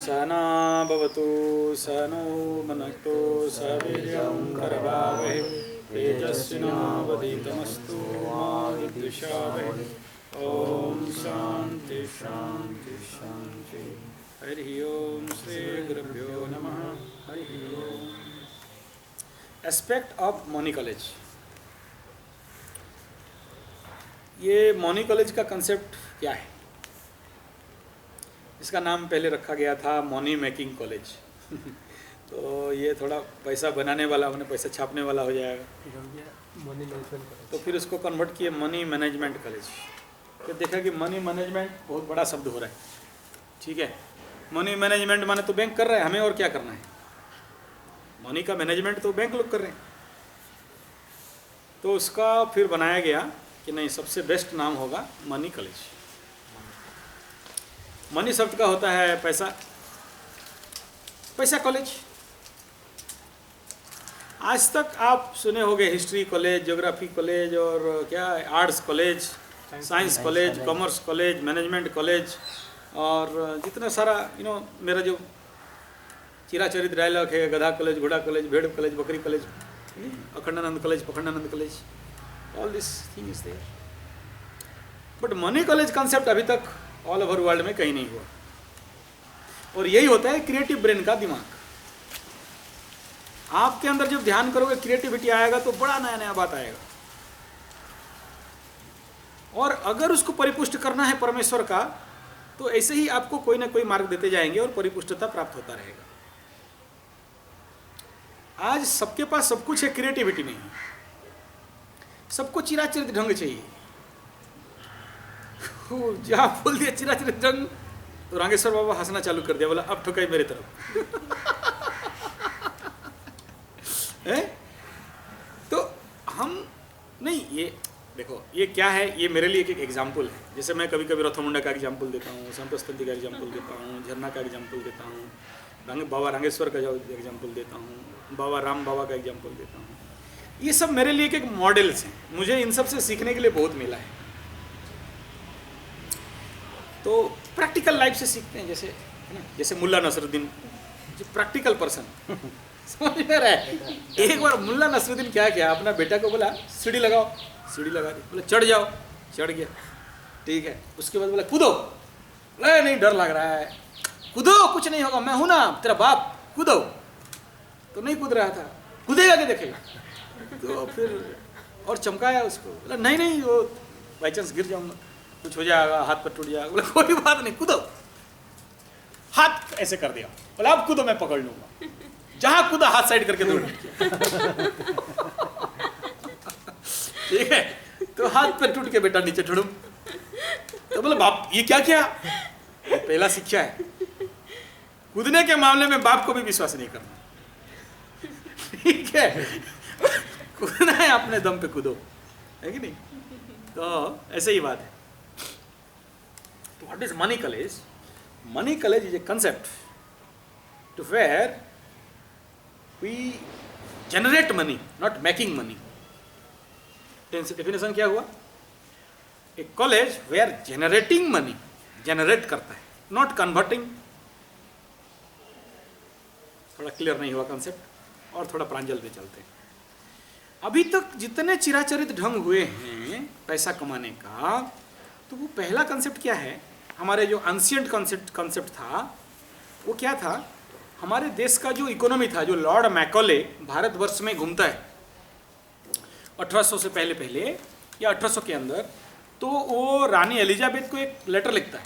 सहना भवतु सहनो मनक्तो सवीर्यं करवावहै तेजस्विनावधीतमस्तु मा विद्विषावहै। ओम शांति शांति शांति। हरि ओम श्री गुरुभ्यो नमः। हरि ओम। Aspect of money college. ये मनी कॉलेज का कंसेप्ट क्या है? इसका नाम पहले रखा गया था मनी मेकिंग कॉलेज। तो ये थोड़ा पैसा बनाने वाला, उन्हें पैसा छापने वाला हो जाएगा, मनी मैनेजमेंट कॉलेज। तो फिर उसको कन्वर्ट किए मनी मैनेजमेंट कॉलेज। फिर देखा कि मनी मैनेजमेंट बहुत बड़ा शब्द हो रहा है। ठीक है, मनी मैनेजमेंट माने तो बैंक कर रहा है, हमें और क्या करना है? मनी का मैनेजमेंट तो बैंक लोग कर रहे हैं। तो उसका फिर बनाया गया कि नहीं, सबसे बेस्ट नाम होगा मनी कॉलेज। मनी शब्द का होता है पैसा, पैसा कॉलेज। आज तक आप सुने होंगे हिस्ट्री कॉलेज, ज्योग्राफी कॉलेज और क्या arts college, science college, commerce college, management college और जितना सारा मेरा जो चिराचरित डायलॉग है, गधा कॉलेज, घोड़ा कॉलेज, भेड़ कॉलेज, बकरी college, Akhandanand college, Pakhandanand college, all this thing is there. But money college concept अभी तक ऑल ओवर वर्ल्ड में कहीं नहीं हुआ। और यही होता है क्रिएटिव ब्रेन का दिमाग। आपके अंदर जब ध्यान करोगे, क्रिएटिविटी आएगा तो बड़ा नया नया बात आएगा। और अगर उसको परिपुष्ट करना है परमेश्वर का, तो ऐसे ही आपको कोई ना कोई मार्ग देते जाएंगे और परिपुष्टता प्राप्त होता रहेगा। आज सबके पास सब कुछ है, क्रिएटिविटी नहीं। सबको चिराचरित ढंग चाहिए। जहाँ बोल दिया चिराचरित ढंग, तो रांगेश्वर बाबा हंसना चालू कर दिया, बोला अब ठुकाई मेरे तरफ। तो हम नहीं, ये देखो ये क्या है, ये मेरे लिए एक एग्जाम्पल है। जैसे मैं कभी कभी रथमुंडा का एग्जाम्पल देता हूँ, संतस्तंती का एग्जाम्पल देता हूँ, झरना का एग्जाम्पल देता हूँ, बाबा रांगेश्वर का एग्जाम्पल देता हूँ, बाबा राम बाबा का एग्जाम्पल देता हूँ। ये सब मेरे लिए एक मॉडल्स हैं। मुझे इन सब से सीखने के लिए बहुत मिला है। तो प्रैक्टिकल लाइफ से सीखते हैं, जैसे है ना, जैसे मुल्ला नसरुद्दीन, जो प्रैक्टिकल पर्सन। समझ में रहा है? एक बार मुल्ला नसरुद्दीन क्या किया, अपना बेटा को बोला सीढ़ी लगाओ, सीढ़ी लगा दी। बोले चढ़ जाओ, चढ़ गया। ठीक है, उसके बाद बोला कूदो, बोला नहीं डर लग रहा है, कूदो कुछ नहीं होगा, मैं हूं ना तेरा बाप, कूदो। तो नहीं कूद रहा था, कूदेगा कि देखेगा। तो फिर और चमकाया उसको, बोला नहीं नहीं वो बाई चांस गिर जाऊंगा, कुछ हो जाएगा, हाथ पर टूट जाएगा। बोला कोई बात नहीं, कूदो। हाथ ऐसे कर दिया, बोला अब कूदो मैं पकड़ लूंगा। जहां कूदा हाथ साइड करके दौड़ गया। ठीक है, तो हाथ पर टूट के बेटा नीचे ठुड़ुम। तो बोला बाप ये क्या किया? पहला शिक्षा है, कूदने के मामले में बाप को भी विश्वास नहीं करना। ठीक है, कूदना है अपने दम पे कूदो, है कि नहीं? तो ऐसे ही बात है। What is money college? Money college is a concept to where we generate money, not making money. Definition क्या हुआ? A college where generating money, generate करता है, not converting. थोड़ा क्लियर नहीं हुआ कंसेप्ट, और थोड़ा प्रांजल में चलते हैं। अभी तक जितने चिराचरित ढंग हुए हैं पैसा कमाने का, तो वो पहला कंसेप्ट क्या है? हमारे जो एंशिएंट कंसेप्ट था, वो क्या था? हमारे देश का जो इकोनॉमी था, जो लॉर्ड मैकॉले भारतवर्ष में घूमता है 1800 से पहले या 1800 के अंदर, तो वो रानी एलिजाबेथ को एक लेटर लिखता है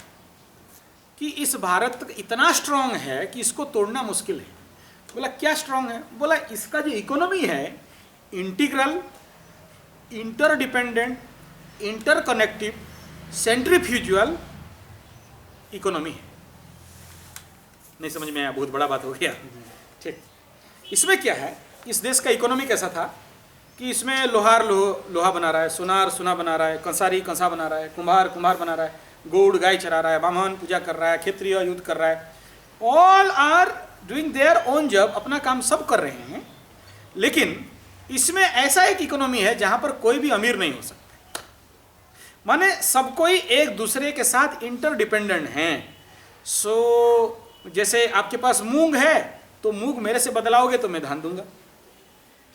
कि इस भारत इतना स्ट्रांग है कि इसको तोड़ना मुश्किल है। बोला क्या स्ट्रांग है? बोला इसका जो इकोनॉमी है इंटीग्रल, इंटरडिपेंडेंट, इंटरकनेक्टिव, सेंट्रीफ्यूजुअल इकोनॉमी है। नहीं समझ में आया? बहुत बड़ा बात हो गया। ठीक, इसमें क्या है? इस देश का इकोनॉमी कैसा था कि इसमें लोहार लोहा बना रहा है, सुनार सुना बना रहा है, कंसारी कंसा बना रहा है, कुम्हार कुम्हार बना रहा है, गौड़ गाय चरा रहा है, ब्राह्मण पूजा कर रहा है, क्षत्रिय युद्ध कर रहा है। All are doing their own job, अपना काम सब कर रहे हैं। लेकिन इसमें ऐसा एक इकोनॉमी है जहां पर कोई भी अमीर नहीं हो सकता। माने सब कोई एक दूसरे के साथ इंटरडिपेंडेंट हैं। सो जैसे आपके पास मूंग है तो मूंग मेरे से बदलाओगे तो मैं धान दूंगा,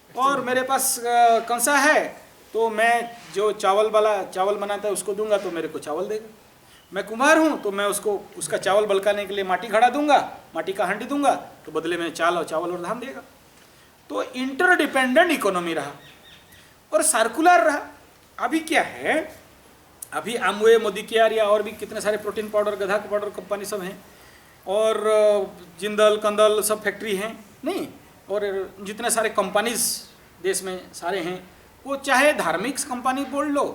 और मेरे पास कंसा है तो मैं जो चावल बनाता है उसको दूंगा तो मेरे को चावल देगा। मैं कुम्हार हूँ तो मैं उसको उसका चावल बलकाने के लिए माटी घड़ा दूंगा, माटी का हांडी दूंगा तो बदले में चावल और धान देगा। तो इंटरडिपेंडेंट इकोनॉमी रहा और सर्कुलर रहा। अभी क्या है, अभी अमवे, मोदी केयर या और भी कितने सारे प्रोटीन पाउडर, गधा पाउडर कंपनी सब हैं, और जिंदल कंदल सब फैक्ट्री हैं नहीं, और जितने सारे कंपनीज देश में सारे हैं, वो चाहे धार्मिक कंपनी बोल लो,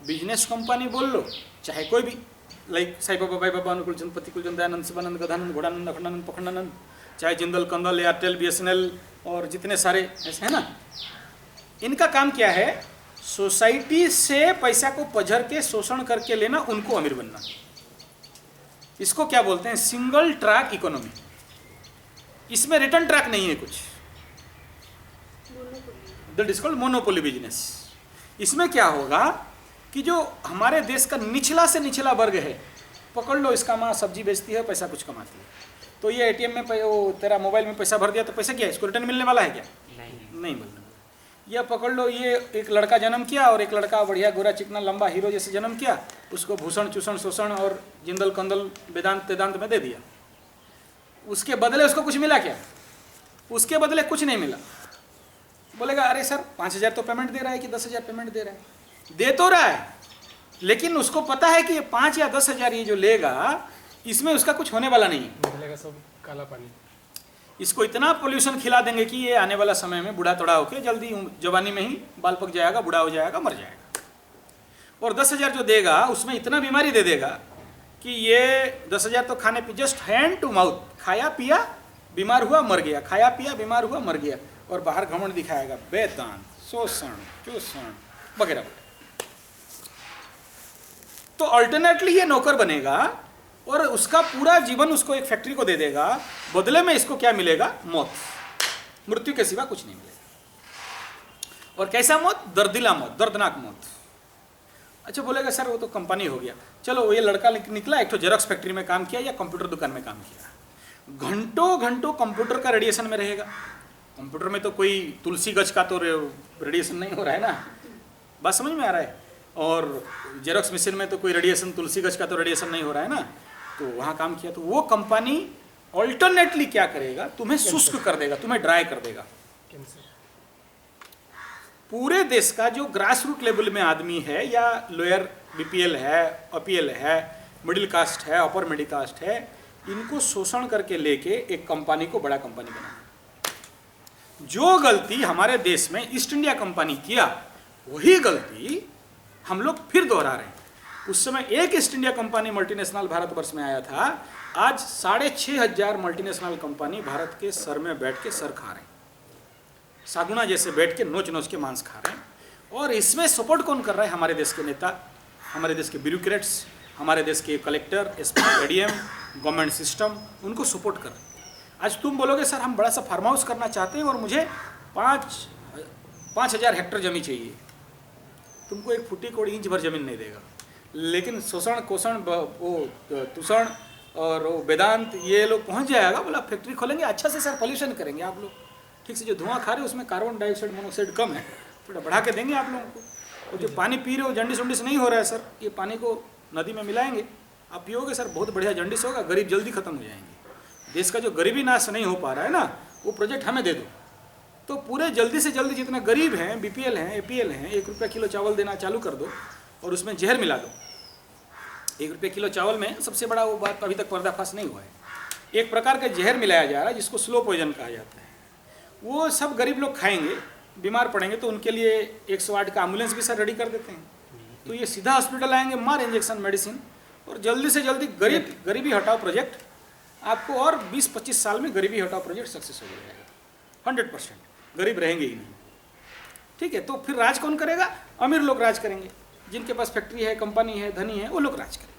बिजनेस कंपनी बोल लो, चाहे कोई भी, लाइक साई बाबा, भाई बाबा, अनुकूल चंद, पतिकुल चंद, दयानंद, शिवानंद, गधानंद, घोड़ानंद, अखंडानंद, पखंडानंद, चाहे जिंदल कंदल, एयरटेल, BSNL और जितने सारे ऐसे हैं ना, इनका काम क्या है, सोसाइटी से पैसा को पझर के शोषण करके लेना, उनको अमीर बनना। इसको क्या बोलते हैं, सिंगल ट्रैक इकोनॉमी। इसमें रिटर्न ट्रैक नहीं है कुछ, that is called monopoly business. इसमें क्या होगा कि जो हमारे देश का निचला से निचला वर्ग है, पकड़ लो इसका माँ सब्जी बेचती है, पैसा कुछ कमाती है, तो ये ATM में वो तेरा मोबाइल में पैसा भर दिया तो पैसा क्या है, इसको रिटर्न मिलने वाला है क्या? नहीं मिलने वाला। या पकड़ लो ये एक लड़का जन्म किया और एक लड़का बढ़िया गोरा चिकना लंबा हीरो जैसे जन्म किया, उसको भूषण चूषण शोषण और जिंदल कंदल वेदांत में दे दिया, उसके बदले उसको कुछ मिला क्या? उसके बदले कुछ नहीं मिला। बोलेगा अरे सर 5,000 तो पेमेंट दे रहा है कि 10,000 पेमेंट दे रहा है? दे तो रहा है, लेकिन उसको पता है कि ये 5 या 10,000 ये जो लेगा इसमें उसका कुछ होने वाला नहीं है, बदलेगा सब काला पानी। इसको इतना पोल्यूशन खिला देंगे कि ये आने वाला समय में बूढ़ा तोड़ा होके जल्दी जवानी में ही बाल पक जाएगा, बूढ़ा हो जाएगा, मर जाएगा। और 10,000 जो देगा उसमें इतना बीमारी दे देगा कि ये 10,000 तो खाने पे जस्ट हैंड टू माउथ, खाया पिया बीमार हुआ मर गया, खाया पिया बीमार हुआ मर गया, और बाहर घमंड दिखाएगा, वेदांत, शोषण, चूषण वगैरह। तो अल्टरनेटली ये नौकर बनेगा और उसका पूरा जीवन उसको एक फैक्ट्री को दे देगा, बदले में इसको क्या मिलेगा? मौत, मृत्यु के सिवा कुछ नहीं मिलेगा। और कैसा मौत? दर्दिला मौत, दर्दनाक मौत। अच्छा बोलेगा सर वो तो कंपनी हो गया, चलो ये लड़का निकला एक तो जेरॉक्स फैक्ट्री में काम किया या कंप्यूटर दुकान में काम किया, घंटों घंटों कंप्यूटर का रेडिएशन में रहेगा। कंप्यूटर में तो कोई तुलसी गज का तो रेडिएशन नहीं हो रहा है ना, बात समझ में आ रहा है? और जेरॉक्स मशीन में तो कोई रेडिएशन, तुलसी गज का तो रेडिएशन नहीं हो रहा है ना, तो वहाँ काम किया। तो वो कंपनी ऑल्टरनेटली क्या करेगा, तुम्हें शुष्क कर देगा, तुम्हें ड्राई कर देगा। पूरे देश का जो ग्रास रूट लेवल में आदमी है या लोअर BPL है, APL है, मिडिल कास्ट है, अपर मिडिल कास्ट है, इनको शोषण करके लेके एक कंपनी को बड़ा कंपनी बनाना। जो गलती हमारे देश में ईस्ट इंडिया कंपनी किया, वही गलती हम लोग फिर दोहरा रहे हैं। उस समय एक east India company multinational Bharatvarsh में आया था, आज 6,500 मल्टीनेशनल कंपनी भारत के सर में बैठ के सर खा रहे हैं, सागुना जैसे बैठ के नोच नोच के मांस खा रहे हैं। और इसमें सपोर्ट कौन कर रहा है? हमारे देश के नेता, हमारे देश के ब्यूरोक्रेट्स, हमारे देश के collector, SP, ADM, government system, उनको सपोर्ट कर रहे हैं। आज तुम बोलोगे सर हम बड़ा सा फार्म हाउस करना चाहते हैं और मुझे 5,000 हेक्टेयर जमीन चाहिए, तुमको एक फुटी कोड़ी इंच भर जमीन नहीं देगा। लेकिन शोषण कोषण वो तुषण और वो वेदांत ये लोग पहुंच जाएगा, बोला फैक्ट्री खोलेंगे, अच्छा से सर पॉल्यूशन करेंगे आप लोग, ठीक से जो धुआं खा रहे हो उसमें कार्बन डाइऑक्साइड मोनोक्साइड कम है, थोड़ा बढ़ा के देंगे आप लोगों को। और जो पानी पी रहे हो जंडिस वंडिस नहीं हो रहा है सर, ये पानी को नदी में मिलाएंगे, आप पियोगे सर, बहुत बढ़िया जंडिस होगा, गरीब जल्दी खत्म हो जाएंगे। देश का जो गरीबी नाश नहीं हो पा रहा है ना, वो प्रोजेक्ट हमें दे दो, तो पूरे जल्दी से जल्दी जितने गरीब हैं, BPL हैं, APL हैं, 1 रुपया किलो चावल देना चालू कर दो और उसमें जहर मिला दो। 1 रुपये किलो चावल में सबसे बड़ा वो बात अभी तक पर्दाफाश नहीं हुआ है, एक प्रकार का जहर मिलाया जा रहा है जिसको स्लो पॉइजन कहा जाता है। वो सब गरीब लोग खाएंगे, बीमार पड़ेंगे, तो उनके लिए 108 का एम्बुलेंस भी सर रेडी कर देते हैं, तो ये सीधा हॉस्पिटल आएंगे, मार इंजेक्शन मेडिसिन, और जल्दी से जल्दी गरीबी हटाओ प्रोजेक्ट आपको, और 20-25 साल में गरीबी हटाओ प्रोजेक्ट सक्सेस हो जाएगा 100%, गरीब रहेंगे ही नहीं। ठीक है, तो फिर राज कौन करेगा? अमीर लोग राज करेंगे, जिनके पास फैक्ट्री है, कंपनी है, धनी है, वो लोग राज करेंगे।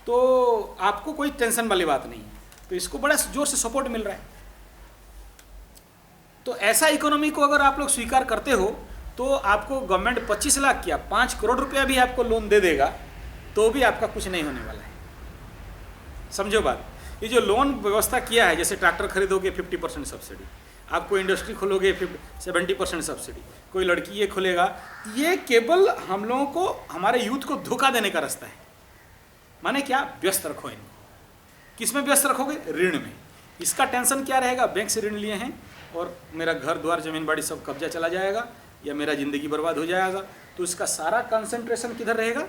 तो आपको कोई टेंशन वाली बात नहीं है, तो इसको बड़ा जोर से सपोर्ट मिल रहा है। तो ऐसा इकोनॉमी को अगर आप लोग स्वीकार करते हो तो आपको गवर्नमेंट 25 लाख क्या 5 करोड़ रुपया भी आपको लोन दे देगा तो भी आपका कुछ नहीं होने वाला है। समझो बात, ये जो लोन व्यवस्था किया है, जैसे ट्रैक्टर खरीदोगे 50% सब्सिडी, आप कोई इंडस्ट्री खोलोगे 70% सब्सिडी, कोई लड़की ये खोलेगा, ये केवल हम लोगों को, हमारे यूथ को धोखा देने का रास्ता है। माने क्या? व्यस्त रखो इनको। किस में व्यस्त रखोगे? ऋण में। इसका टेंशन क्या रहेगा? बैंक से ऋण लिए हैं और मेरा घर द्वार जमीन बाड़ी सब कब्जा चला जाएगा या मेरा ज़िंदगी बर्बाद हो जाएगा, तो इसका सारा कंसंट्रेशन किधर रहेगा?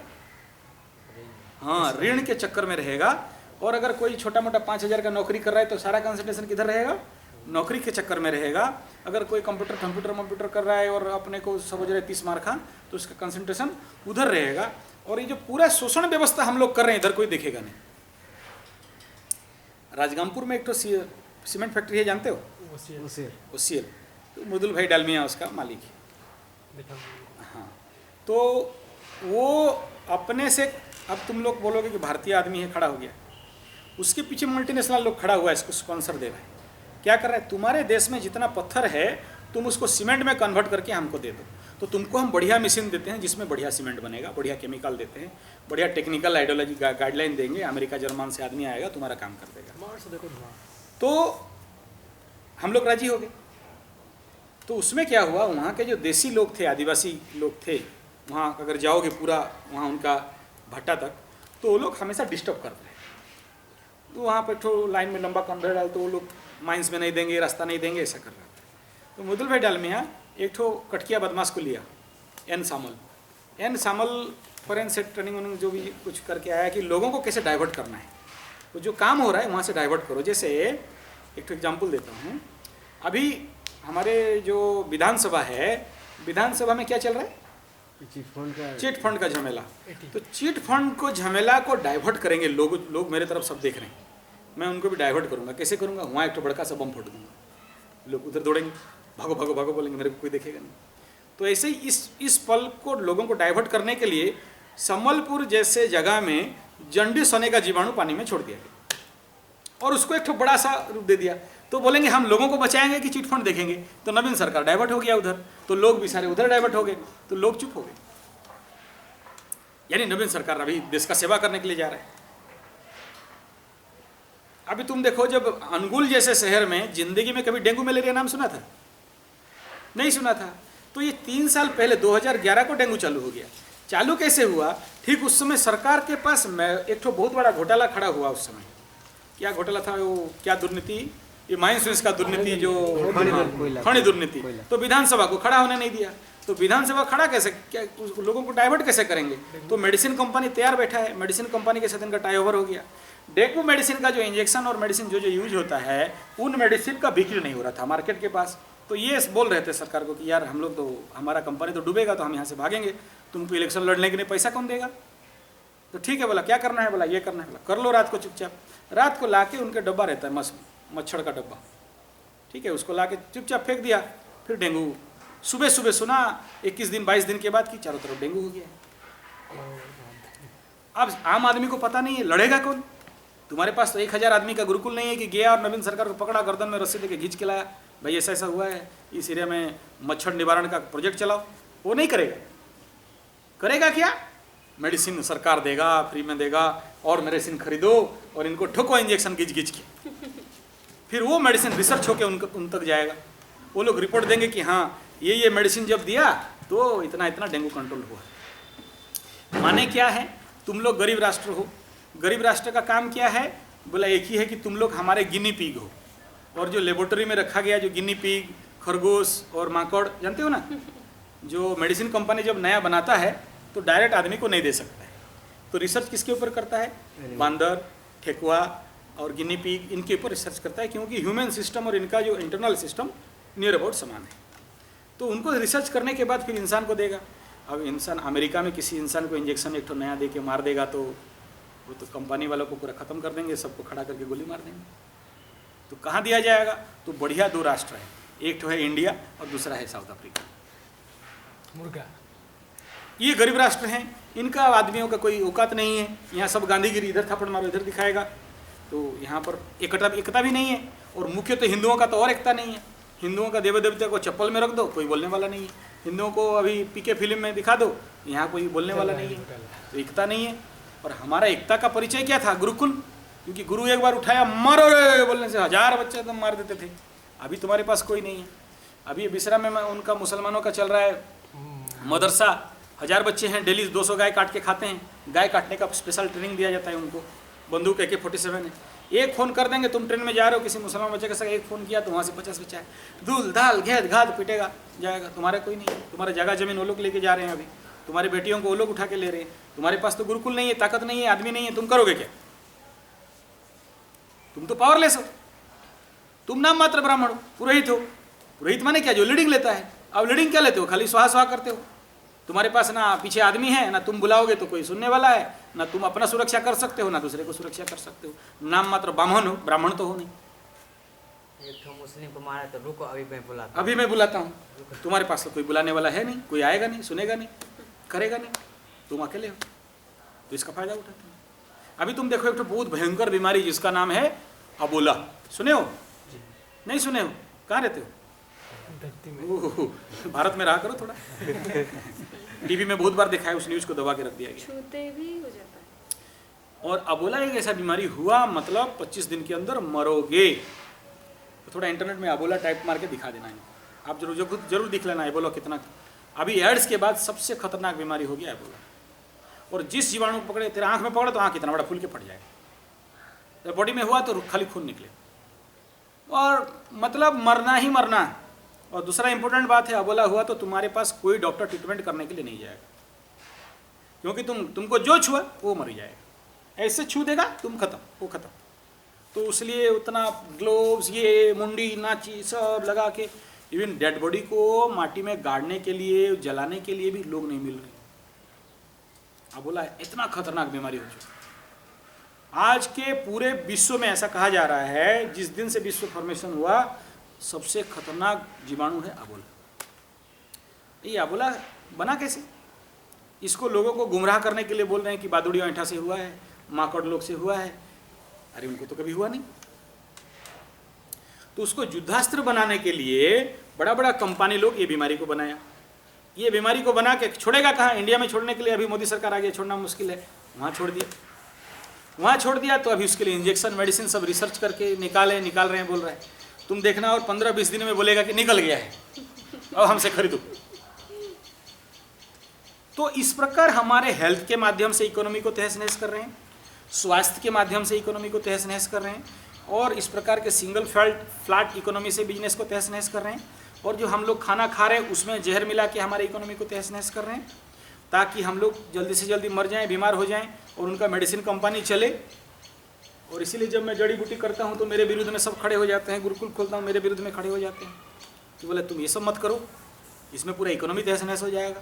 हाँ, ऋण के चक्कर में रहेगा। और अगर कोई छोटा मोटा 5,000 का नौकरी कर रहा है तो सारा कंसंट्रेशन किधर रहेगा? नौकरी के चक्कर में रहेगा। अगर कोई कंप्यूटर कर रहा है और अपने को समझ रहे 30 मार्क, तो उसका कंसंट्रेशन उधर रहेगा। और ये जो पूरा शोषण व्यवस्था हम लोग कर रहे हैं, इधर कोई देखेगा नहीं। राजगामपुर में एक तो सीमेंट फैक्ट्री है, जानते हो? ओसियल। तो मुदुल भाई डालमिया उसका मालिक है। हाँ, तो वो अपने से, अब तुम लोग बोलोगे कि भारतीय आदमी है, खड़ा हो गया, उसके पीछे मल्टीनेशनल लोग खड़ा हुआ है, इसको स्पॉन्सर दे रहा है। क्या कर रहा है? तुम्हारे देश में जितना पत्थर है तुम उसको सीमेंट में कन्वर्ट करके हमको दे दो, तो तुमको हम बढ़िया मशीन देते हैं जिसमें बढ़िया सीमेंट बनेगा, बढ़िया केमिकल देते हैं, बढ़िया टेक्निकल आइडियोलॉजी गाइडलाइन देंगे, अमेरिका जर्मन से आदमी आएगा, तुम्हारा काम कर देगा। तो हम लोग राजी हो गए। तो उसमें क्या हुआ, वहाँ के जो देसी लोग थे, आदिवासी लोग थे, वहाँ अगर जाओगे पूरा वहाँ उनका भट्टा तक, तो वो लोग हमेशा डिस्टर्ब कर रहे हैं। तो वहाँ पर ठो लाइन में लंबा कन्वेयर डाल, तो वो लोग माइंस में नहीं देंगे, रास्ता नहीं देंगे, ऐसा कर रहा था। तो मुदुल भाई डालमिया एक ठो कटकिया बदमाश को लिया, एन सामल फॉरेंसिक ट्रेनिंग जो भी कुछ करके आया कि लोगों को कैसे डाइवर्ट करना है, तो जो काम हो रहा है वहाँ से डाइवर्ट करो। जैसे एक तो एग्जाम्पल देता हूँ, अभी हमारे जो विधानसभा है, विधानसभा में क्या चल रहा है? चिट फंड का झमेला। तो चिट फंड को झमेला को डाइवर्ट करेंगे लोग मेरे तरफ सब देख रहे हैं, मैं उनको भी डाइवर्ट करूँगा। कैसे करूँगा? वहाँ एक तो बड़का सा बम फोड़ दूँगा, लोग उधर दौड़ेंगे, भागो भागो भागो बोलेंगे, मेरे को कोई देखेगा नहीं। तो ऐसे ही इस पल को लोगों को डाइवर्ट करने के लिए संबलपुर जैसे जगह में जंडिस होने का जीवाणु पानी में छोड़ दिया गया और उसको एक तो बड़ा सा रूप दे दिया। तो बोलेंगे हम लोगों को बचाएंगे कि चिट फंड देखेंगे, तो नवीन सरकार डाइवर्ट हो गया उधर, तो लोग भी सारे उधर डाइवर्ट हो गए, तो लोग चुप हो गए। यानी नवीन सरकार अभी देश का सेवा करने के लिए जा रहा है। अभी तुम देखो, जब अनुगुल जैसे शहर में जिंदगी में कभी डेंगू मलेरिया नाम सुना था? नहीं सुना था। तो ये 3 साल पहले 2011 को डेंगू चालू हो गया। चालू कैसे हुआ? ठीक उस समय सरकार के पास एक तो बहुत बड़ा घोटाला खड़ा हुआ। उस समय क्या घोटाला था? वो क्या दुर्नीति, ये माइंस का दुर्नीति, जो खनि दुर्नीति। तो विधानसभा को खड़ा होने नहीं दिया। तो विधानसभा खड़ा कैसे, क्या लोगों को डाइवर्ट कैसे करेंगे? तो मेडिसिन कंपनी तैयार बैठा है, मेडिसिन कंपनी के साथ इनका टाई ओवर हो गया। डेंगू मेडिसिन का जो इंजेक्शन और मेडिसिन जो यूज होता है, उन मेडिसिन का बिक्री नहीं हो रहा था मार्केट के पास। तो ये बोल रहे थे सरकार को कि यार हम लोग तो, हमारा कंपनी तो डूबेगा, तो हम यहाँ से भागेंगे, तुमको इलेक्शन लड़ने के लिए पैसा कौन देगा? तो ठीक है, बोला क्या करना है? बोला ये करना है। बोला कर लो रात को चुपचाप। रात को लाके उनके डब्बा रहता है मच्छर का डब्बा, ठीक है, उसको लाके चुपचाप फेंक दिया। फिर डेंगू सुबह सुबह सुना 21 दिन 22 दिन के बाद कि चारों तरफ डेंगू हो गया। अब आम आदमी को पता नहीं है, लड़ेगा कौन? तुम्हारे पास तो 1000 आदमी का गुरुकुल नहीं है कि गया और नवीन सरकार को पकड़ा, गर्दन में रस्सी देके खींच के लाया, भाई ऐसा ऐसा हुआ है, इस एरिया में मच्छर निवारण का प्रोजेक्ट चलाओ। वो नहीं करेगा। करेगा क्या? मेडिसिन सरकार देगा, फ्री में देगा, और मेडिसिन खरीदो और इनको ठोको इंजेक्शन घिच घिच के। फिर वो मेडिसिन रिसर्च होकर उन तक जाएगा। वो लोग रिपोर्ट देंगे कि हाँ ये मेडिसिन जब दिया तो इतना इतना डेंगू कंट्रोल हुआ। माने क्या है? तुम लोग गरीब राष्ट्र हो। गरीब राष्ट्र का काम क्या है? बोला एक ही है कि तुम लोग हमारे गिनी पिग हो। और जो लेबोरेटरी में रखा गया जो गिनी पिग, खरगोश और माकड़, जानते हो ना, जो मेडिसिन कंपनी जब नया बनाता है तो डायरेक्ट आदमी को नहीं दे सकता है। तो रिसर्च किसके ऊपर करता है? बांदर, ठेकुआ और गिनी पिग, इनके ऊपर रिसर्च करता है, क्योंकि ह्यूमन सिस्टम और इनका जो इंटरनल सिस्टम नियर अबाउट समान है। तो उनको रिसर्च करने के बाद फिर इंसान को देगा। अब इंसान अमेरिका में किसी इंसान को इंजेक्शन एक तो नया दे के मार देगा, तो वो तो कंपनी वालों को पूरा ख़त्म कर देंगे, सबको खड़ा करके गोली मार देंगे। तो कहाँ दिया जाएगा? तो बढ़िया 2 राष्ट्र है, एक तो है इंडिया और दूसरा है साउथ अफ्रीका। मुर्गा ये गरीब राष्ट्र हैं, इनका आदमियों का कोई औकात नहीं है। यहाँ सब गांधीगिरी, इधर थप्पड़ मारो इधर दिखाएगा। तो यहाँ पर एकता भी नहीं है। और मुख्य तो हिंदुओं का तो और एकता नहीं है। हिंदुओं का देवी देवता को चप्पल में रख दो, कोई बोलने वाला नहीं है। हिंदुओं को अभी पीके फिल्म में दिखा दो, यहाँ कोई बोलने वाला नहीं है। तो एकता नहीं है। और हमारा एकता का परिचय क्या था? गुरुकुल। क्योंकि गुरु एक बार उठाया मरो रे बोलने से 1000 बच्चे एकदम मार देते थे। अभी तुम्हारे पास कोई नहीं है। अभी बिसरा में उनका मुसलमानों का चल रहा है मदरसा, 1000 बच्चे हैं, डेली 200 गाय काट के खाते हैं। गाय काटने का स्पेशल ट्रेनिंग दिया जाता है उनको। बंदूक AK-47 है। एक फ़ोन कर देंगे, तुम ट्रेन में जा रहे हो, किसी मुसलमान बच्चे के साथ एक फ़ोन किया तो वहाँ से 50 बच्चा है, धूल धाल घेद घात पिटेगा जाएगा। तुम्हारा कोई नहीं है, तुम्हारा जगह जमीन वो लोग लेके जा रहे हैं। अभी तुम्हारी बेटियों को वो लोग उठा के ले रहे हैं। तुम्हारे पास तो गुरुकुल नहीं है, ताकत नहीं है, आदमी नहीं है, तुम करोगे क्या? तुम तो पावरलेस हो। तुम नाम मात्र ब्राह्मण हो, पुरोहित हो। पुरोहित माने क्या? जो लीडिंग लेता है। अब लीडिंग क्या लेते हो? खाली स्वाहा स्वाहा करते हो। तुम्हारे पास ना पीछे आदमी है, ना तुम बुलाओगे तो कोई सुनने वाला है, ना तुम अपना सुरक्षा कर सकते हो, ना दूसरे को सुरक्षा कर सकते हो। नाम मात्र ब्राह्मण हो, ब्राह्मण तो हो नहीं। एक तो मुस्लिम को मारा तो रुको अभी मैं बुलाता हूँ। अभी मैं बुलाता हूँ। तुम्हारे पास तो कोई बुलाने वाला है नहीं, कोई आएगा नहीं, सुनेगा नहीं, करेगा नहीं, तुम अकेले हो, तो इसका फायदा उठाते हो। अभी तुम देखो एक तो बहुत भयंकर बीमारी जिसका नाम है अबोला, सुने हो? नहीं सुने हो? कहाँ रहते हो? धरती में। भारत में रहा करो थोड़ा। टीवी में बहुत बार देखा है, उस न्यूज़ को दबा के रख दिया गया। छूते भी हो जाता है। और अबोला एक ऐसा बीमारी हुआ, मतलब 25 दिन के अंदर मरोगे। तो थोड़ा इंटरनेट में अबोला टाइप मार के दिखा देना है आप, जरूर दिख लेना एबोला कितना। अभी एड्स के बाद सबसे खतरनाक बीमारी हो गया एबोला। और जिस जीवाणु को पकड़े, तेरे आंख में पकड़े तो आंख इतना बड़ा फूल के फट जाएगा। जब बॉडी में हुआ तो खाली खून निकले, और मतलब मरना ही मरना। और दूसरा इंपॉर्टेंट बात है, अबोला हुआ तो तुम्हारे पास कोई डॉक्टर ट्रीटमेंट करने के लिए नहीं जाएगा, क्योंकि तुमको जो छुआ वो मर जाएगा। ऐसे छू देगा तुम खत्म, वो खत्म। तो इसलिए उतना ग्लोव्स, ये मुंडी नाची सब लगा के, इवन डेड बॉडी को माटी में गाड़ने के लिए, जलाने के लिए भी लोग नहीं मिल रहे। अबोला इतना खतरनाक बीमारी हो चुकी। आज के पूरे विश्व में ऐसा कहा जा रहा है, जिस दिन से विश्व फॉर्मेशन हुआ सबसे खतरनाक जीवाणु है अबोला। ये अबोला बना कैसे? इसको लोगों को गुमराह करने के लिए बोल रहे हैं कि बादुड़ी ऐंठा से हुआ है, माकड़ लोग से हुआ है। अरे उनको तो कभी हुआ नहीं। तो उसको युद्धास्त्र बनाने के लिए बड़ा बड़ा कंपनी लोग ये बीमारी को बनाया। ये बीमारी को बना के छोड़ेगा कहाँ? इंडिया में छोड़ने के लिए अभी मोदी सरकार आ गई, छोड़ना मुश्किल है, वहाँ छोड़ दिया। तो अभी उसके लिए इंजेक्शन, मेडिसिन सब रिसर्च करके निकाल रहे हैं, बोल रहे हैं। तुम देखना और 15-20 दिन में बोलेगा कि निकल गया है, और हमसे खरीदो। तो इस प्रकार हमारे हेल्थ के माध्यम से इकोनॉमी को तहस नहस कर रहे हैं, स्वास्थ्य के माध्यम से इकोनॉमी को तहस नहस कर रहे हैं, और इस प्रकार के सिंगल फ्लैट इकोनॉमी से बिजनेस को तहस नहस कर रहे हैं। और जो हम लोग खाना खा रहे हैं उसमें जहर मिला के हमारे इकोनॉमी को तहस नहस कर रहे हैं, ताकि हम लोग जल्दी से जल्दी मर जाएं, बीमार हो जाएं, और उनका मेडिसिन कंपनी चले। और इसीलिए जब मैं जड़ी बूटी करता हूँ तो मेरे विरुद्ध में सब खड़े हो जाते हैं। गुरुकुल खोलता हूँ, मेरे विरुद्ध में खड़े हो जाते हैं कि बोले तुम ये सब मत करो, इसमें पूरा इकोनॉमी तहस नहस हो जाएगा।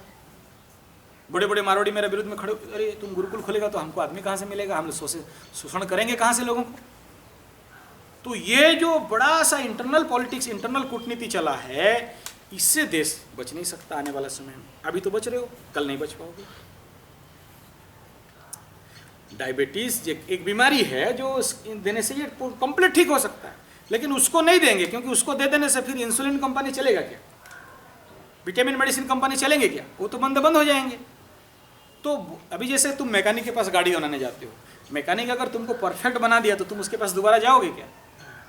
बड़े बड़े मारवाड़ी मेरे विरुद्ध में खड़े, अरे तुम गुरुकुल खोलेगा तो हमको आदमी कहाँ से मिलेगा, हम लोग शोषण करेंगे कहाँ से लोगों को। तो ये जो बड़ा सा इंटरनल पॉलिटिक्स, इंटरनल कूटनीति चला है, इससे देश बच नहीं सकता आने वाला समय में। अभी तो बच रहे हो, कल नहीं बच पाओगे। डायबिटीज एक बीमारी है जो देने से ये कंप्लीट ठीक हो सकता है, लेकिन उसको नहीं देंगे, क्योंकि उसको दे देने से फिर इंसुलिन कंपनी चलेगा क्या, विटामिन मेडिसिन कंपनी चलेंगे क्या? वो तो बंद हो जाएंगे। तो अभी जैसे तुम मैकेनिक के पास गाड़ी बनाने जाते हो, मैकेनिक अगर तुमको परफेक्ट बना दिया तो तुम उसके पास दोबारा जाओगे क्या?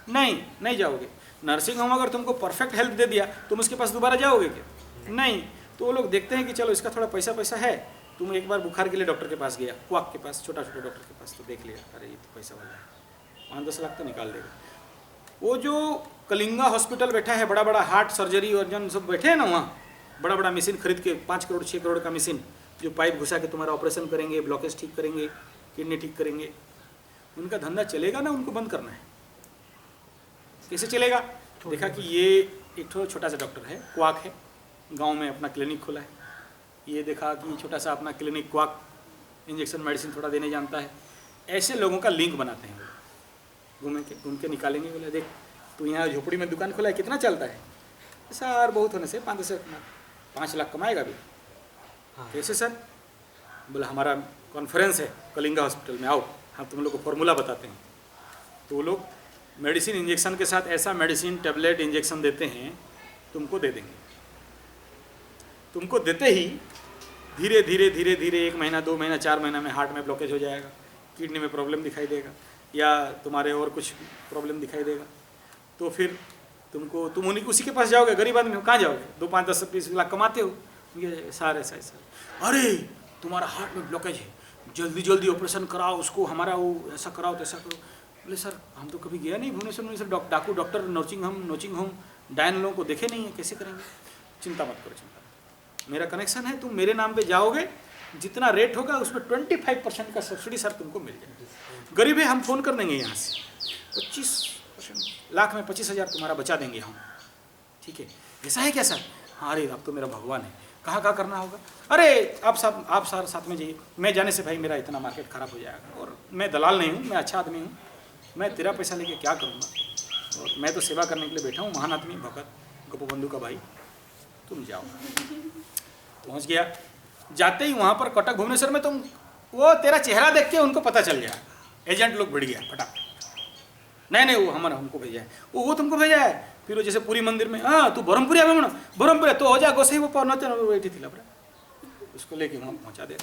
नहीं जाओगे। नर्सिंग होम अगर तुमको परफेक्ट हेल्प दे दिया तुम उसके पास दोबारा जाओगे क्या? नहीं। तो वो लोग देखते हैं कि चलो इसका थोड़ा पैसा है। तुम एक बार बुखार के लिए डॉक्टर के पास गया, क्वाक के पास, छोटा डॉक्टर के पास, तो देख लिया अरे ये तो पैसा वाला है, 5-10 लाख तो निकाल देगा। वो जो कलिंगा हॉस्पिटल बैठा है, बड़ा बड़ा हार्ट सर्जरी और जन सब बैठे हैं ना, वहाँ बड़ा बड़ा मशीन खरीद के 5 करोड़ 6 करोड़ का मशीन, जो पाइप घुसा के तुम्हारा ऑपरेशन करेंगे, ब्लॉकेज ठीक करेंगे, किडनी ठीक करेंगे। उनका धंधा चलेगा ना, उनको बंद करना है। कैसे चलेगा? देखा कि ये एक छोटा सा डॉक्टर है, क्वाक है, गांव में अपना क्लिनिक खोला है। ये देखा कि छोटा सा अपना क्लिनिक, क्वाक इंजेक्शन मेडिसिन थोड़ा देने जानता है। ऐसे लोगों का लिंक बनाते हैं, घूम के निकालेंगे। बोले देख तू यहाँ झोपड़ी में दुकान खोला है, कितना चलता है? सर बहुत होने से 5 लाख कमाएगा भी। कैसे सर? बोला हमारा कॉन्फ्रेंस है कलिंगा हॉस्पिटल में, आओ हम तुम लोग को फॉर्मूला बताते हैं। तो वो लोग मेडिसिन इंजेक्शन के साथ ऐसा मेडिसिन टैबलेट इंजेक्शन देते हैं, तुमको दे देंगे। तुमको देते ही धीरे धीरे 1 महीना 2 महीना 4 महीना में हार्ट में ब्लॉकेज हो जाएगा, किडनी में प्रॉब्लम दिखाई देगा, या तुम्हारे और कुछ प्रॉब्लम दिखाई देगा, तो फिर तुम उन्हीं उसी के पास जाओगे। गरीब आदमी हो, कहाँ जाओगे? 2, 5, 10, 20 लाख कमाते हो, ये सारे ऐसा ऐसा, अरे तुम्हारा हार्ट में ब्लॉकेज है, जल्दी जल्दी ऑपरेशन कराओ उसको, हमारा वो ऐसा कराओ तैसा करो। बोले सर हम तो कभी गया नहीं भुवनेश्वर, डाकू डॉक्टर नर्सिंग होम डायन लोगों को देखे नहीं है, कैसे करेंगे? चिंता मत करो, चिंता मत, मेरा कनेक्शन है, तुम मेरे नाम पे जाओगे, जितना रेट होगा उसमें 25% का सब्सिडी सर तुमको मिल जाएगा। गरीब है, हम फ़ोन कर देंगे यहाँ से, 25% लाख में 25,000 तुम्हारा बचा देंगे हम, ठीक है? ऐसा है क्या सर? हाँ, अरे अब तो मेरा भगवान है। कहाँ करना होगा? अरे आप सारे साथ में जाइए, मैं जाने से भाई मेरा इतना मार्केट ख़राब हो जाएगा, और मैं दलाल नहीं हूँ, मैं अच्छा आदमी हूँ, मैं तेरा पैसा लेके क्या करूँगा, और मैं तो सेवा करने के लिए बैठा हूँ, महान आदमी भगत गोपबंधु का भाई, तुम जाओ। पहुँच गया, जाते ही वहाँ पर कटक भुवनेश्वर में तुम वो तेरा चेहरा देख के उनको पता चल गया, एजेंट लोग भिड़ गया फटाक, नहीं वो हमको भेजा है, वो तुमको भेजा है। फिर वो जैसे पूरी मंदिर में, हाँ तू बरहमपुरी आवे मन बरहमपुरी तो हो जा गोसाई वो पहुँचते बैठी थी लबड़ा, उसको लेके वहाँ पहुँचा दे।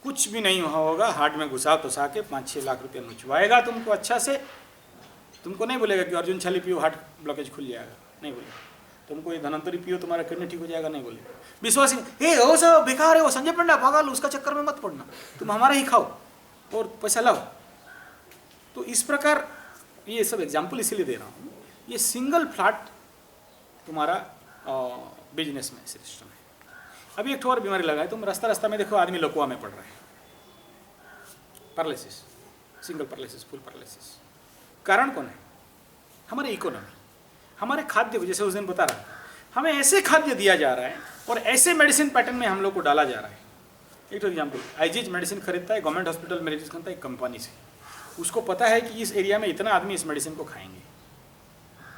कुछ भी नहीं वहाँ होगा, हार्ट में घुसा के 5-6 लाख रुपया नुचवाएगा तुमको अच्छा से। तुमको नहीं बोलेगा कि अर्जुन छाली पियो हार्ट ब्लॉकेज खुल जाएगा, नहीं बोलेगा। तुमको ये धनंतरी पियो तुम्हारा किडनी ठीक हो जाएगा, नहीं बोलेगा। विश्वास ही हो सब बेकार है, वो संजय पंडा पागल, उसका चक्कर में मत पड़ना, तुम हमारा ही खाओ और पैसा लाओ। तो इस प्रकार ये सब एग्जाम्पल इसीलिए दे रहा हूँ, ये सिंगल फ्लैट तुम्हारा बिजनेस में सिस्टम है। अभी एक और बीमारी लगा है, तुम रास्ता में देखो आदमी लकवा में पड़ रहा है, paralysis, single paralysis, full paralysis. कारण कौन है? हमारे इकोनॉमी, हमारे खाद्य। जैसे उस दिन बता रहा था, हमें ऐसे खाद्य दिया जा रहा है और ऐसे मेडिसिन पैटर्न में हम लोग को डाला जा रहा है। एक तो एग्जाम्पल, आईजीएच मेडिसिन खरीदता है, गवर्नमेंट हॉस्पिटल मेडिसिन खरीदता है एक कंपनी से, उसको पता है कि इस एरिया में इतना आदमी इस मेडिसिन को खाएंगे,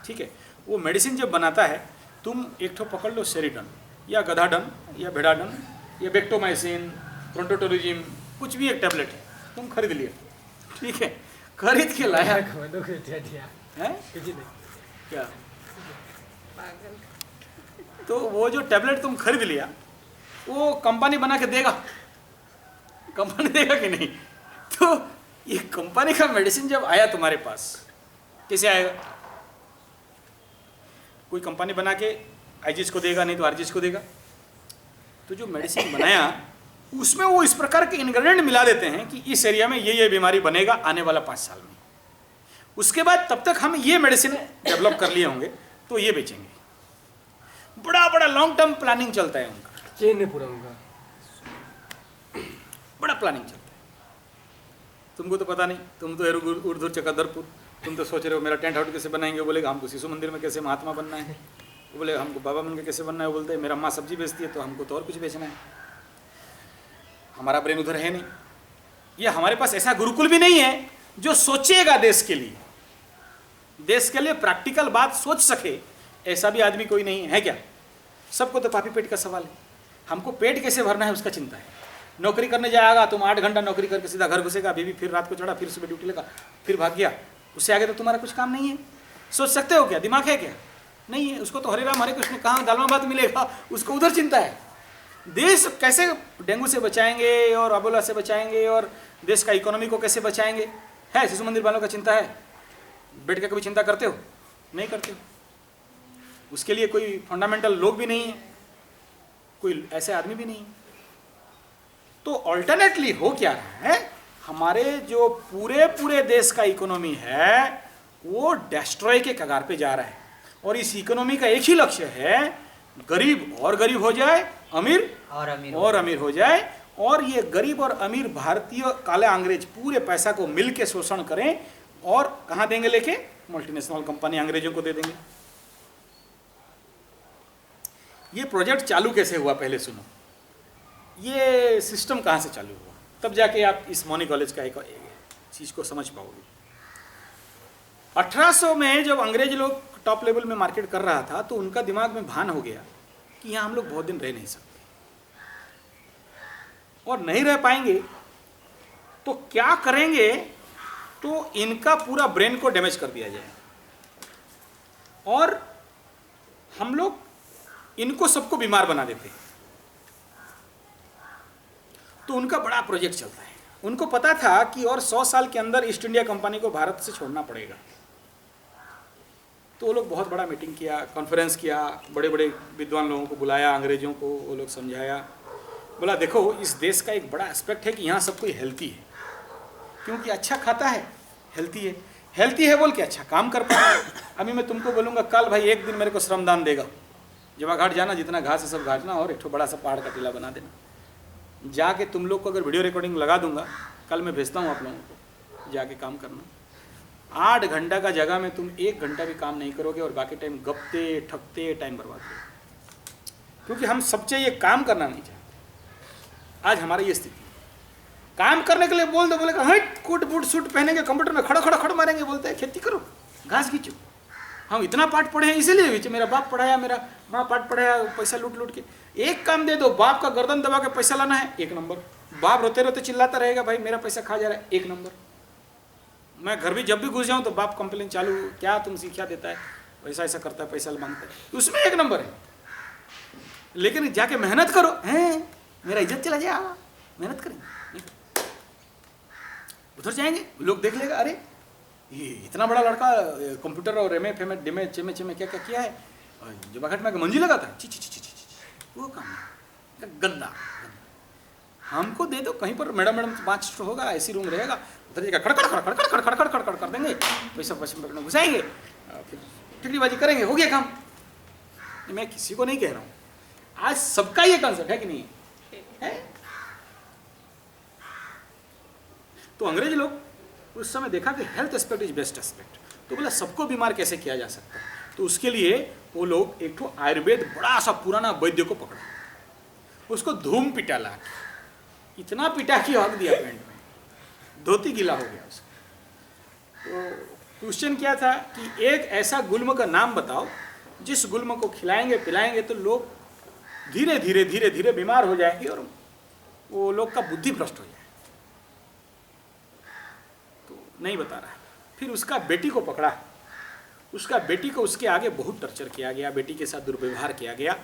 ठीक है? वो मेडिसिन जब बनाता है, तुम एक ठो पकड़ लो सेरिडन या गधाडन या भेडाडन या बेक्टोमाइसिन, प्रोंटोटोरिजिम, कुछ भी एक टैबलेट है, तुम खरीद लिया, ठीक है? खरीद के लाया है क्या? तो वो जो टैबलेट तुम खरीद लिया, वो कंपनी बना के देगा, कंपनी देगा कि नहीं? तो ये कंपनी का मेडिसिन जब आया तुम्हारे पास, कैसे आएगा? कोई कंपनी बना के आईजीएच को देगा, नहीं तो आरजीएच को देगा। तो जो मेडिसिन बनाया उसमें वो इस प्रकार के इंग्रेडिएंट मिला देते हैं कि इस एरिया में ये बीमारी बनेगा आने वाला 5 साल में। उसके बाद तब तक हम ये मेडिसिन डेवलप कर लिए होंगे तो ये बेचेंगे। बड़ा लॉन्ग टर्म प्लानिंग चलता है उनका, चेन है पूरा उनका, बड़ा प्लानिंग चलता है। तुमको तो पता नहीं, तुम तो उर्धुर चकदरपुर, तुम तो सोच रहे हो मेरा टेंट हाउस कैसे बनाएंगे, बोलेगा हमको शिशु मंदिर में कैसे महात्मा बनना है, वो बोले हमको बाबा बन के कैसे बनना है, वो बोलते हैं मेरा माँ सब्जी बेचती है तो हमको तो और कुछ बेचना है। हमारा ब्रेन उधर है नहीं, ये हमारे पास ऐसा गुरुकुल भी नहीं है जो सोचेगा देश के लिए प्रैक्टिकल बात सोच सके, ऐसा भी आदमी कोई नहीं है क्या? सबको तो पापी पेट का सवाल है, हमको पेट कैसे भरना है उसका चिंता है। नौकरी करने जाएगा तुम 8 घंटा नौकरी करके सीधा घर घुसेगा, बीवी फिर रात को चढ़ा, फिर सुबह ड्यूटी लगा, फिर भाग गया, उससे आगे तो तुम्हारा कुछ काम नहीं है। सोच सकते हो क्या? दिमाग है क्या? नहीं है। उसको तो हरे राम हरे कृष्ण कहाँ दालमा भात मिलेगा, उसको उधर चिंता है। देश कैसे डेंगू से बचाएंगे और अबोला से बचाएंगे और देश का इकोनॉमी को कैसे बचाएंगे, है शिशु मंदिर वालों का चिंता है। बैठ के कभी चिंता करते हो? नहीं करते हो। उसके लिए कोई फंडामेंटल लोग भी नहीं है, कोई ऐसे आदमी भी नहीं है। तो ऑल्टरनेटली हो क्या रहा है, हमारे जो पूरे देश का इकोनॉमी है वो डिस्ट्रॉय के कगार पे जा रहा है। और इस इकोनॉमी का एक ही लक्ष्य है, गरीब और गरीब हो जाए, अमीर और अमीर हो जाए। और ये गरीब और अमीर भारतीय काले अंग्रेज पूरे पैसा को मिल के शोषण करें और कहाँ देंगे लेके? मल्टीनेशनल कंपनी अंग्रेजों को दे देंगे। ये प्रोजेक्ट चालू कैसे हुआ पहले सुनो, ये सिस्टम कहाँ से चालू हुआ, तब जाके आप इस मौनी कॉलेज का एक चीज़ को समझ पाओगे। 1800 में जब अंग्रेज लोग टॉप लेवल में मार्केट कर रहा था तो उनका दिमाग में भान हो गया कि यहाँ हम लोग बहुत दिन रह नहीं सकते और नहीं रह पाएंगे तो क्या करेंगे, तो इनका पूरा ब्रेन को डैमेज कर दिया जाए और हम लोग इनको सबको बीमार बना देते हैं। तो उनका बड़ा प्रोजेक्ट चलता है। उनको पता था कि और 100 साल के अंदर ईस्ट इंडिया कंपनी को भारत से छोड़ना पड़ेगा। तो वो लोग बहुत बड़ा मीटिंग किया, कॉन्फ्रेंस किया, बड़े बड़े विद्वान लोगों को बुलाया, अंग्रेजों को वो लोग समझाया। बोला देखो इस देश का एक बड़ा एस्पेक्ट है कि यहाँ सब कोई हेल्थी है, क्योंकि अच्छा खाता है, हेल्थी है बोल के अच्छा काम कर पाता है। अभी मैं तुमको बोलूँगा कल भाई एक दिन मेरे को श्रमदान देगा, जवा घाट जाना, जितना घास है सब घाटना और एक बड़ा सा पहाड़ का टीला बना देना। जाके तुम लोग को अगर वीडियो रिकॉर्डिंग लगा दूंगा, कल मैं भेजता हूँ आप लोगों को, जाके काम करना। 8 घंटा का जगह में तुम 1 घंटा भी काम नहीं करोगे और बाकी टाइम गपते ठगते टाइम बर्बाद करोगे, क्योंकि हम सब चाहिए काम करना नहीं चाहते। आज हमारी ये स्थिति, काम करने के लिए बोल दो, बोलेगा हट कोट बूट सूट पहनेंगे, कंप्यूटर में खड़ा खड़ा खड़ मारेंगे, बोलते हैं खेती करो, घास खींचो। हम इतना पाठ पढ़े हैं इसीलिए भी, मेरा बाप पढ़ाया, मेरा माँ पाठ पढ़ाया, पैसा लूट लूट के। एक काम दे दो, बाप का गर्दन दबा के पैसा लाना है, 1 नंबर। बाप रोते रोते चिल्लाता रहेगा भाई मेरा पैसा खा जा रहा है, 1 नंबर। मैं घर भी जब भी घुस जाऊँ तो बाप कंप्लेन चालू, क्या तुम शिक्षा देता है, पैसा ऐसा करता है, पैसा मांगता है, उसमें 1 नंबर है। लेकिन जाके मेहनत करो, हैं मेरा इज्जत चला जाएगा, मेहनत करेंगे, उधर जाएंगे लोग देख लेगा, अरे ये इतना बड़ा लड़का कंप्यूटर और एमए फेमे डिमे चेमे चेमे क्या क्या किया है, जब घाट में मंजी लगा था, ची ची ची ची ची, वो काम है गंदा। हमको दे दो कहीं पर, मैडम 5 होगा, ऐसी रूम रहेगा, उधर जाकर खड़खड़ खड़खड़ खड़खड़ खड़खड़ खड़खड़ कर देंगे, पैसा पैसा घुसाएंगे, फिर टिकड़ीबाजी करेंगे, हो गया काम। मैं किसी को नहीं कह रहा हूँ, आज सबका ये कंसेप्ट है कि नहीं है। तो अंग्रेज लोग उस समय देखा कि health aspect is best aspect, तो बोला सबको बीमार कैसे किया जा सकता है। तो उसके लिए वो लोग एक तो आयुर्वेद बड़ा सा पुराना वैद्य को पकड़ा, उसको धूम पिटा ला, इतना पिटा कि हक दिया पेंट में, धोती गीला हो गया उसका। तो क्वेश्चन क्या था कि एक ऐसा गुल्म का नाम बताओ जिस गुल्म को खिलाएंगे पिलाएंगे तो लोग धीरे धीरे धीरे धीरे बीमार हो जाएंगे और वो लोग का बुद्धि भ्रष्ट हो जाए। तो नहीं बता रहा है। फिर उसका बेटी को पकड़ा, उसका बेटी को उसके आगे बहुत टर्चर किया गया, बेटी के साथ दुर्व्यवहार किया गया।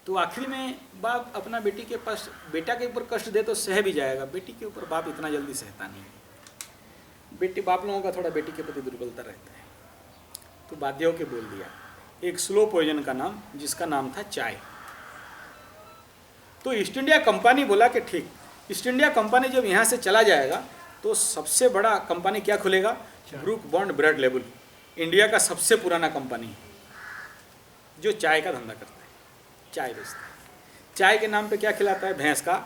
तो आखिरी में बाप अपना बेटी के पास, बेटा के ऊपर कष्ट दे तो सह भी जाएगा, बेटी के ऊपर बाप इतना जल्दी सहता नहीं है। बेटी बाप लोगों का थोड़ा बेटी के प्रति दुर्बलता रहता है, तो बाध्य होकर बोल दिया एक स्लो पॉइजन का नाम, जिसका नाम था चाय। तो ईस्ट इंडिया कंपनी बोला कि ठीक, ईस्ट इंडिया कंपनी जब यहाँ से चला जाएगा तो सबसे बड़ा कंपनी क्या खुलेगा, Brooke Bond Red Label, India का सबसे पुराना कंपनी है जो चाय का धंधा करता है, चाय बेचता है। चाय के नाम पे क्या खिलाता है, भैंस का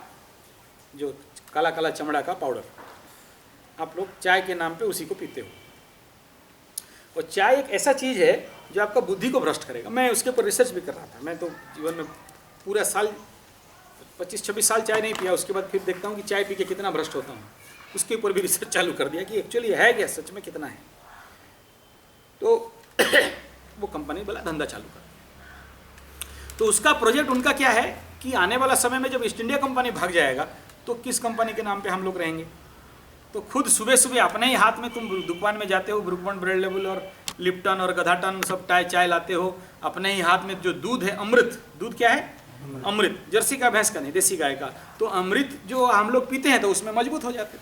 जो काला काला चमड़ा का पाउडर, आप लोग चाय के नाम पे उसी को पीते हो। और चाय एक ऐसा चीज़ है जो आपका बुद्धि को भ्रष्ट करेगा। मैं उसके ऊपर रिसर्च भी कर रहा था, मैं तो जीवन में पूरा साल 25-26 साल चाय नहीं पिया, उसके बाद फिर देखता हूँ कि चाय पी के कितना भ्रष्ट होता हूँ, उसके ऊपर भी रिसर्च चालू कर दिया कि एक्चुअली है क्या, सच में कितना है। तो वो कंपनी बोला धंधा चालू कर। तो उसका प्रोजेक्ट उनका क्या है कि आने वाला समय में जब ईस्ट इंडिया कंपनी भाग जाएगा तो किस कंपनी के नाम पे हम लोग रहेंगे। तो खुद सुबह सुबह अपने ही हाथ में तुम दुकान में जाते हो, ब्रूक बॉन्ड ब्रेड लेबल और लिप्टन और गधाटन सब चाय लाते हो, अपने ही हाथ में जो दूध है, अमृत, दूध क्या है, अमृत, जर्सी का भैंस का नहीं, देसी गाय का, तो अमृत जो हम लोग पीते हैं तो उसमें मजबूत हो जाते।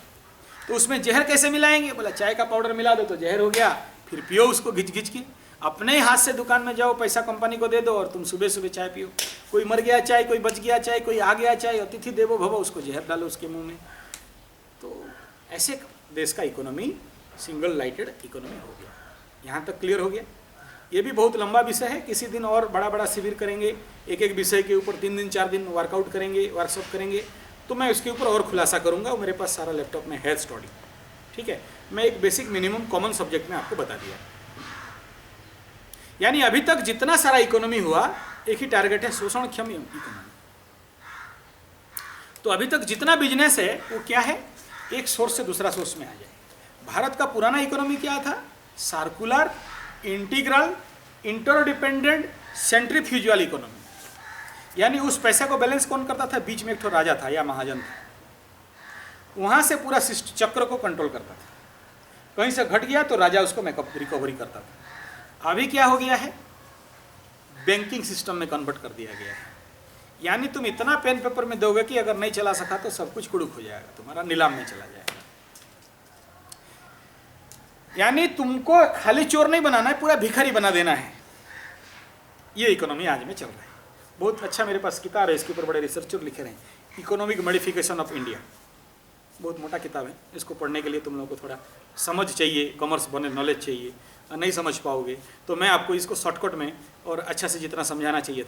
तो उसमें जहर कैसे मिलाएंगे, बोला चाय का पाउडर मिला दो तो जहर हो गया, फिर पियो उसको घिच घिच के, अपने ही हाथ से दुकान में जाओ, पैसा कंपनी को दे दो और तुम सुबह सुबह चाय पियो। कोई मर गया चाय, कोई बच गया चाय, कोई आ गया चाय, अतिथि देवो भव, उसको जहर डालो उसके मुंह में। तो ऐसे देश का इकोनॉमी सिंगल लाइटेड इकोनॉमी हो गया। यहाँ तक क्लियर हो गया। ये भी बहुत लंबा विषय है, किसी दिन और बड़ा बड़ा शिविर करेंगे, एक एक विषय के ऊपर 3 दिन 4 दिन वर्कआउट करेंगे, वर्कशॉप करेंगे, तो मैं उसके ऊपर और खुलासा करूँगा। और मेरे पास सारा लैपटॉप में है स्टडी, ठीक है। मैं एक बेसिक मिनिमम कॉमन सब्जेक्ट में आपको बता दिया। यानी अभी तक जितना सारा इकोनॉमी हुआ, एक ही टारगेट है, शोषणक्षम इकोनॉमी। तो अभी तक जितना बिजनेस है वो क्या है, एक सोर्स से दूसरा सोर्स में आ जाए। भारत का पुराना इकोनॉमी क्या था, circular, integral, interdependent, centrifugal economy. यानी उस पैसे को बैलेंस कौन करता था, बीच में एक ठो राजा था या महाजन था, वहाँ से पूरा चक्र को कंट्रोल करता था। कहीं से घट गया तो राजा उसको मेकअप रिकवरी करता था। अभी क्या हो गया है, बैंकिंग सिस्टम में कन्वर्ट कर दिया गया है। यानी तुम इतना पेन पेपर में दोगे कि अगर नहीं चला सका तो सब कुछ कुड़ुक हो जाएगा, तुम्हारा नीलाम में चला जाएगा। यानी तुमको खाली चोर नहीं बनाना है, पूरा भिखारी बना देना है। ये इकोनॉमी आज में चल रहा है। बहुत अच्छा मेरे पास किताब है, इसके ऊपर बड़े रिसर्चर लिखे रहे हैं, इकोनॉमिक मॉडिफिकेशन ऑफ इंडिया। बहुत मोटा किताब है, इसको पढ़ने के लिए तुम लोगों को थोड़ा समझ चाहिए, कॉमर्स बने नॉलेज चाहिए। नहीं समझ पाओगे तो मैं आपको इसको शॉर्टकट में और अच्छा से जितना समझाना चाहिए